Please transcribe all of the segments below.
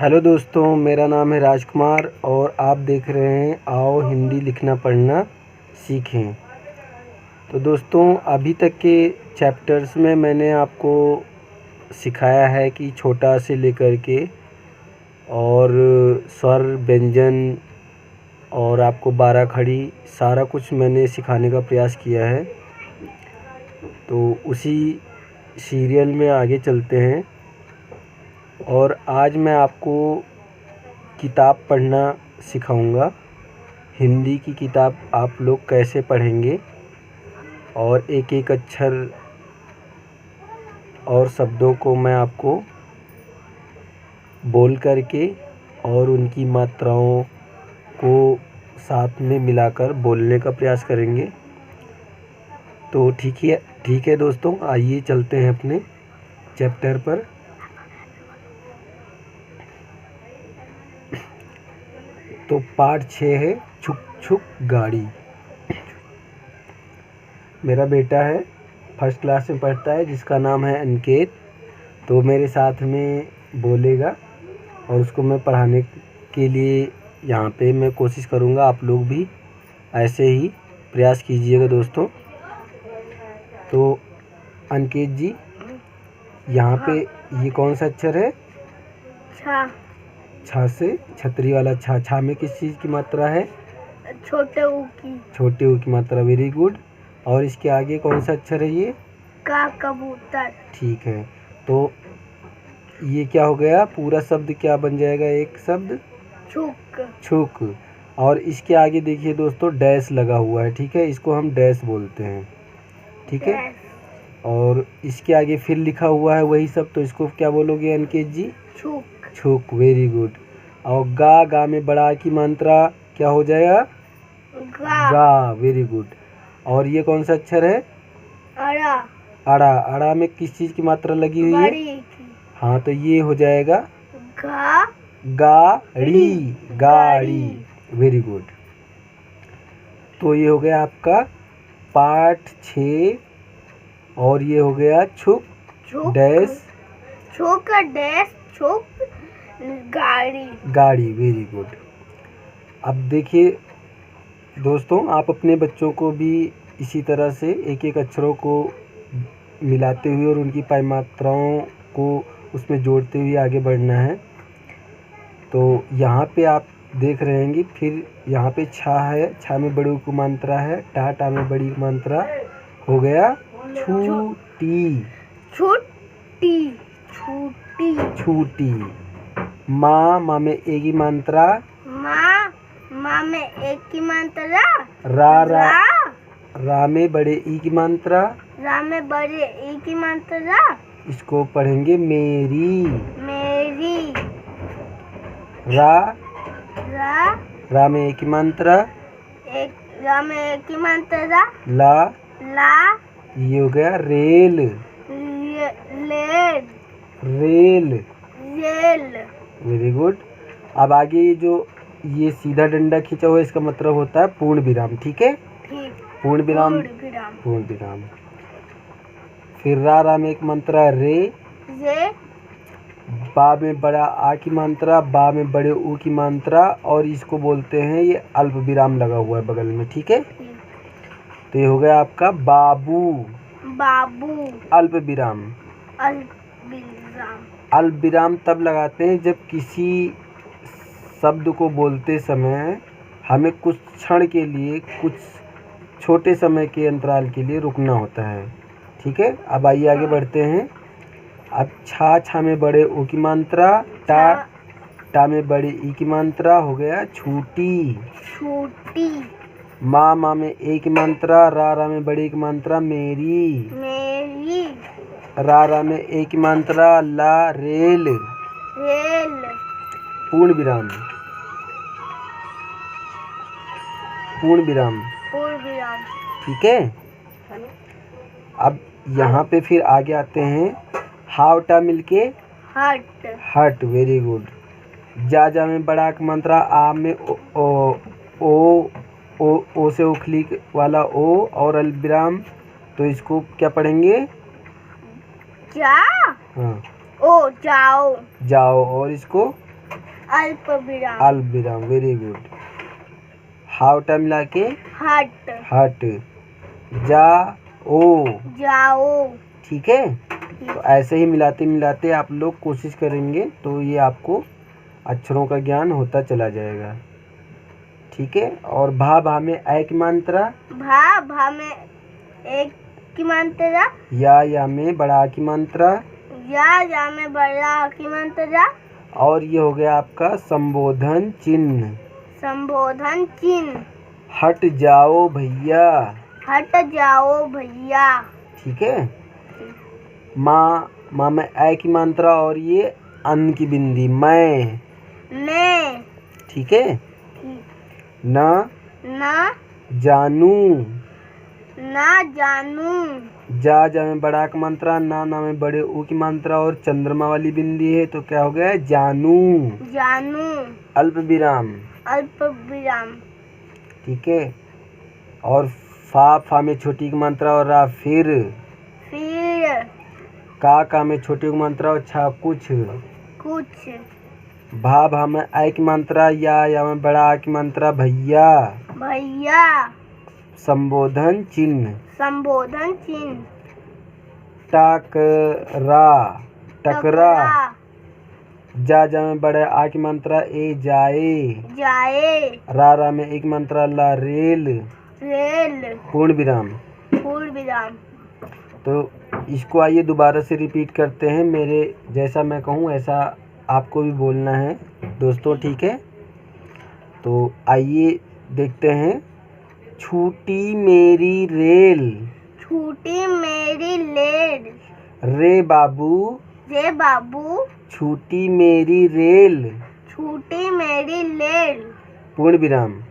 Hello दोस्तों, मेरा नाम है राजकुमार और आप देख रहे हैं आओ हिंदी लिखना पढ़ना सीखें। तो दोस्तों, अभी तक के चैप्टर्स में मैंने आपको सिखाया है कि छोटा से लेकर के और स्वर व्यंजन और आपको बारह खड़ी सारा कुछ मैंने सिखाने का प्रयास किया है। तो उसी सीरियल में आगे चलते हैं और आज मैं आपको किताब पढ़ना सिखाऊंगा। हिंदी की किताब आप लोग कैसे पढ़ेंगे और एक एक अक्षर और शब्दों को मैं आपको बोल करके और उनकी मात्राओं को साथ में मिलाकर बोलने का प्रयास करेंगे। तो ठीक है दोस्तों, आइए चलते हैं अपने चैप्टर पर। तो पार्ट 6 है छुक छुक गाड़ी। मेरा बेटा है, फर्स्ट क्लास में पढ़ता है, जिसका नाम है अनिकेत। तो मेरे साथ में बोलेगा और उसको मैं पढ़ाने के लिए यहाँ पे मैं कोशिश करूँगा। आप लोग भी ऐसे ही प्रयास कीजिएगा दोस्तों। तो अनिकेत जी, यहाँ पे ये कौन सा अक्षर है? छा। छा से छतरी वाला छा। छा में किस चीज़ की मात्रा है? छोटे ऊ की। छोटे ऊ की मात्रा, वेरी गुड। और इसके आगे कौन सा अक्षर है ये? का कबूतर। ठीक है। तो ये क्या हो गया? पूरा शब्द क्या बन जाएगा? एक शब्द छुक। छुक। और इसके आगे देखिए दोस्तों, डैश लगा हुआ है, ठीक है, इसको हम डैश बोलते हैं, ठीक है। और इसके आगे फिर लिखा हुआ है वही सब, तो इसको क्या बोलोगे अनिकेत जी? छुक। छुक, वेरी गुड। और गा में बड़ा की मात्रा क्या हो जाएगा? गा, वेरी गुड। और ये कौन सा अक्षर है? अड़ा। अड़ा। अड़ा में किस चीज़ की मात्रा लगी हुई है? हाँ, तो ये हो जाएगा गाड़ी। गाड़ी, वेरी गुड। तो ये हो गया आपका पार्ट 6 और ये हो गया छुक डैश छुक डैश छुक गाड़ी। गाड़ी, वेरी गुड। अब देखिए दोस्तों, आप अपने बच्चों को भी इसी तरह से एक एक अक्षरों को मिलाते हुए और उनकी पाई मात्राओं को उसमें जोड़ते हुए आगे बढ़ना है। तो यहाँ पे आप देख रहे हैं कि फिर यहाँ पे छा है, छा में बड़ी की मात्रा है, टा में बड़ी मात्रा हो गया छूटी। छुट्टी। छुट्टी। छूटी। माँ में एक ही मात्रा। माँ में एक की मात्रा। रा में बड़े ई की मात्रा। रा में बड़े ई की मात्रा। इसको पढ़ेंगे मेरी। मेरी। रा में एक की मात्रा। रा में एक की मात्रा। ला। ये हो गया रेल। Rail, very good. अब आगे ये सीधा डंडा खींचा हुआ, इसका मतलब होता है पूर्ण विराम, ठीक है। पूर्ण विराम। फिर रा में एक मात्रा रे। बा में बड़ा आ की मात्रा, बा में बड़े ऊ की मात्रा, और इसको बोलते हैं, ये अल्प विराम लगा हुआ है बगल में, ठीक है। तो ये हो गया आपका बाबू। अल्प विराम। अल्प विराम तब लगाते हैं जब किसी शब्द को बोलते समय हमें कुछ क्षण के लिए, कुछ छोटे समय के अंतराल के लिए रुकना होता है, ठीक है। अब आइए आगे बढ़ते हैं। अब छा में बड़े ऊ की मात्रा, टा में बड़े ई की मात्रा हो गया छूटी। माँ में एक मात्रा, रा में बड़ी की मात्रा मेरी। रा में एक मात्रा, ला रेल। पूर्ण विराम। ठीक है। अब यहाँ पे फिर आगे आते हैं, हावटा मिलके हट, वेरी गुड। जा में बड़ा की मात्रा, आ में ओ से उखली वाला ओ और अल्प विराम, तो इसको क्या पढ़ेंगे? हाँ, जाओ। जाओ। और इसको अल्प विराम। अल्प विराम, वेरी गुड। हावटा मिला के हट। हट। जाओ। जाओ। ठीक है, तो ऐसे ही मिलाते मिलाते आप लोग कोशिश करेंगे तो ये आपको अक्षरों का ज्ञान होता चला जाएगा। ठीक है, और भा में ऐ की मात्रा, भा में एक की मात्रा, या में बड़ा की मात्रा, या में बड़ा की मात्रा, और ये हो गया आपका संबोधन चिन्ह। संबोधन चिन्ह। हट जाओ भैया। हट जाओ भैया। ठीक है, माँ में ऐ की मात्रा और ये अन की बिंदी, मैं। ठीक है, ना जानू, ना जानू, जा में बड़ा की मात्रा, ना में बड़े ऊ की मात्रा और चंद्रमा वाली बिंदी है, तो क्या हो गया, जानू। जानू। अल्प विराम। ठीक है, और फा में छोटी की मात्रा और रा फिर। का में छोटी की मात्रा और छा कुछ। भा में ऐ की मात्रा, या में बड़ा आ की मात्रा, भैया। संबोधन चिन्ह। टकरा। जा में बड़ा आ की मात्रा, ए जाए। रा में एक मात्रा, ला रेल। पूर्ण विराम। तो इसको आइए दोबारा से रिपीट करते हैं, मेरे जैसा मैं कहूँ ऐसा आपको भी बोलना है दोस्तों। ठीक है, तो आइए देखते हैं। छूटी मेरी रेल। रे बाबू। छूटी मेरी रेल। पूर्ण विराम।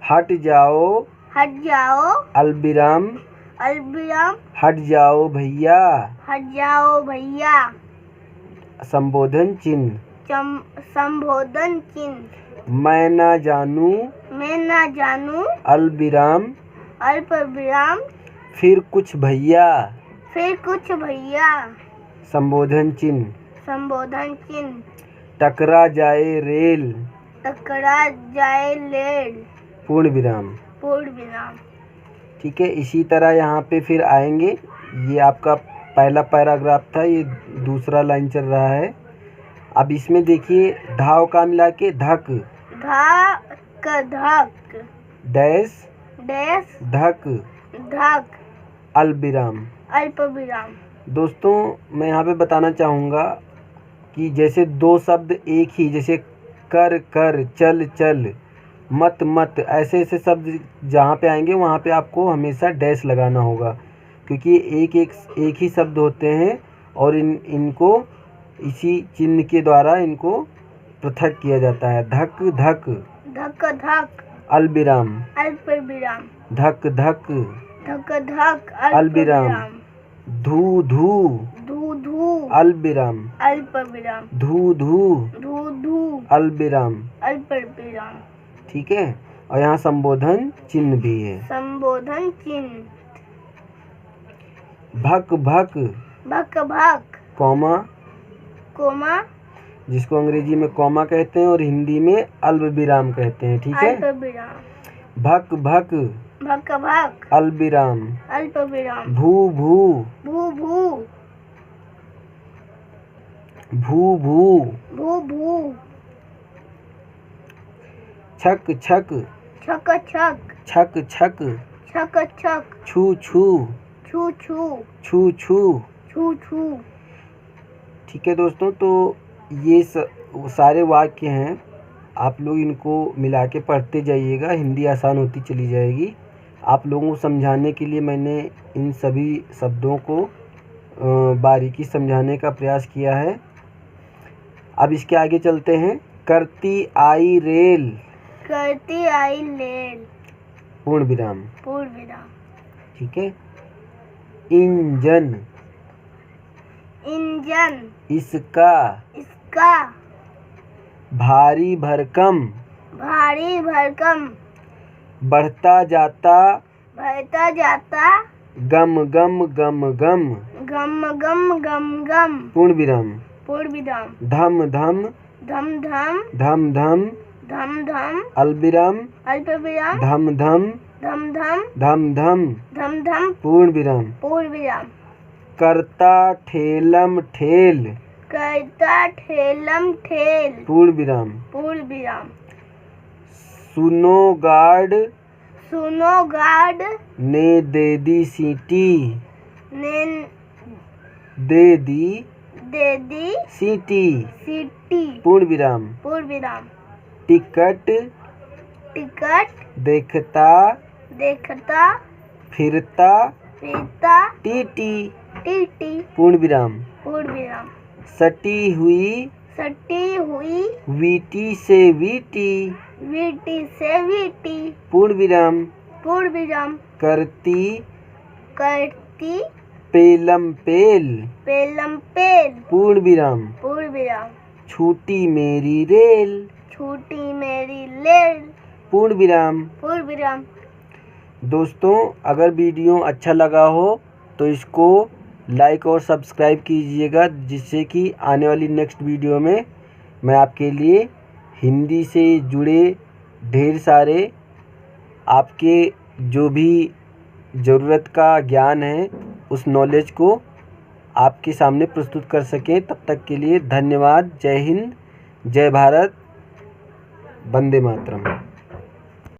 हट जाओ। अल्पविराम। हट जाओ भैया। संबोधन चिन्ह। मैं ना जानू। अल्पविराम। फिर कुछ भैया। संबोधन चिन्ह। टकरा जाए रेल। पूर्ण विराम। ठीक है, इसी तरह यहाँ पे फिर आएंगे। ये आपका पहला पैराग्राफ था, ये दूसरा लाइन चल रहा है। अब इसमें देखिए, धाव का मिला के धक। डैश धक। अल्पविराम। दोस्तों मैं यहाँ पे बताना चाहूँगा कि जैसे दो शब्द एक ही, जैसे कर चल, मत, ऐसे शब्द जहाँ पे आएंगे वहाँ पे आपको हमेशा डैश लगाना होगा, क्योंकि एक ही शब्द होते हैं और इनको इसी चिन्ह के द्वारा इनको पृथक किया जाता है। धक। अल्पविराम। धक। अल्पविराम। धू। अल्पविराम। धू। अल्पविराम। ठीक है, और यहाँ संबोधन चिन्ह भी है। भक। कॉमा, जिसको अंग्रेजी में कॉमा कहते हैं और हिंदी में अल्पविराम कहते हैं। ठीक है, भक। अल्पविराम। भू। छक। छू। ठीक है दोस्तों, तो ये सारे वाक्य हैं, आप लोग इनको मिला के पढ़ते जाइएगा, हिंदी आसान होती चली जाएगी। आप लोगों को समझाने के लिए मैंने इन सभी शब्दों को बारीकी समझाने का प्रयास किया है। अब इसके आगे चलते हैं। करती आई रेल। पूर्ण विराम। ठीक है, इंजन। इसका। भारी भरकम। बढ़ता जाता। गम। पूर्ण विराम। धम। धम धम धम धम धम धम अल्पविराम अल्पविराम धम धम धम धम धम धम धम धम पूर्ण विराम। पूर्ण विराम। करता ठेलम ठेल करता ठेलम ठेल पूर्ण विराम। पूर्ण विराम। सुनो गार्ड ने दे दी सीटी ने दे दी सीटी सीटी पूर्ण विराम। पूर्ण विराम। टिकट देखता फिरता टीटी पूर्ण विराम। पूर्ण विराम। सटी हुई वीटी से वीटी पूर्ण विराम। पूर्ण विराम। करती पेलम पेल पूर्ण विराम। पूर्ण विराम। छूटी मेरी रेल पूर्ण विराम। पूर्ण विराम। दोस्तों, अगर वीडियो अच्छा लगा हो तो इसको लाइक और सब्सक्राइब कीजिएगा, जिससे कि आने वाली नेक्स्ट वीडियो में मैं आपके लिए हिंदी से जुड़े ढेर सारे आपके जो भी ज़रूरत का ज्ञान है उस नॉलेज को आपके सामने प्रस्तुत कर सकें। तब तक के लिए धन्यवाद। जय हिंद, जय भारत, वंदे मातरम।